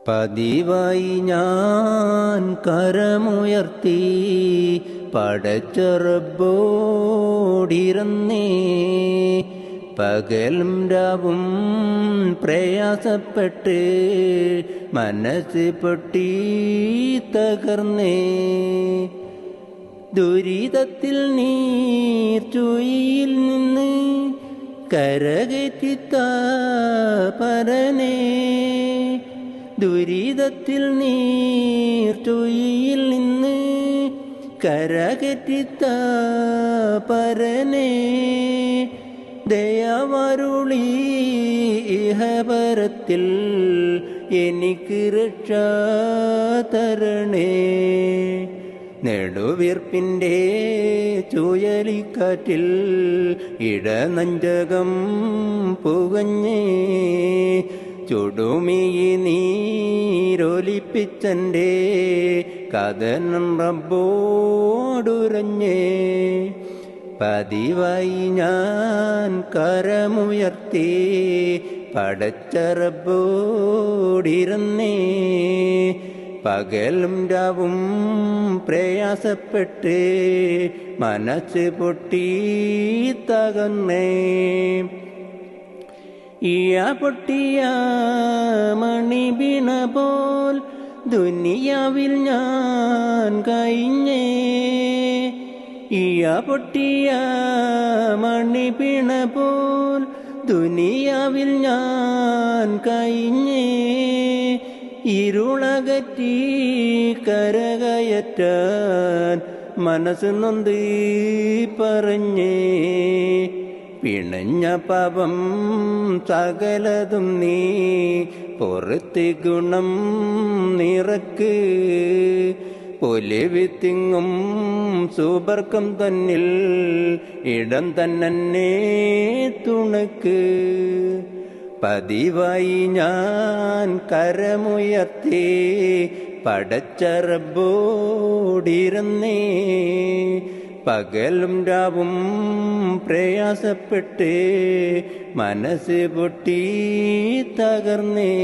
പതിവായി ഞാൻ കരമുയർത്തി പടച്ച റബ്ബോടിരുന്നേ. പകലും രാവും പ്രയാസപ്പെട്ട് മനസ്സ് പൊട്ടി തകർന്നേ. ദുരിതത്തിൽ നീർച്ചുഴിയിൽ നിന്ന് കരകയറ്റിത്ത പരനേ. ദുരിതത്തിൽ നീർച്ചുഴിയിൽ നിന്ന് കരകയറ്റിത്ത പരനേ. ദയാവരുളി ഇഹപരത്തിൽ എനിക്ക് രക്ഷ തരണേ. നെടുവീർപ്പിൻ്റെ ചുഴലിക്കാറ്റിൽ ഇടനഞ്ചകം പുകഞ്ഞേ. ചുടുമിയി നീരൊലിപ്പിച്ചെൻ്റെ കഥനം റബ്ബോടുരഞ്ഞേ. പതിവായി ഞാൻ കരമുയർത്തി പടച്ച റബ്ബോടിരുന്നേ. പകലും രാവും പ്രയാസപ്പെട്ട് മനസ്സ് പൊട്ടി തകർന്നേ. ഇയ പൊട്ടിയ മണി വീണ പോൽ ദുനിയാവിൽ ഞാൻ കഴിഞ്ഞേ. ഇയ പൊട്ടിയ മണി വീണ പോൽ ദുനിയാവിൽ ഞാൻ കഴിഞ്ഞേ. ഇരുളകറ്റി കരകയറ്റാൻ മനസ്സ് നൊന്ത് പറഞ്ഞേ. പിണഞ്ഞ പാപം സകലതും നീ പുറത്ത് ഗുണം നിറക്ക്. പൊലിവിത്തിങ്ങും സുബർക്കം തന്നിൽ ഇടം തന്നെ തുണക്ക്. പതിവായി ഞാൻ കരമുയർത്തി പടച്ച റബ്ബോടിരുന്നേ. പകലും രാവും പ്രയാസപ്പെട്ട് മനസ്സ് പൊട്ടി തകർന്നേ.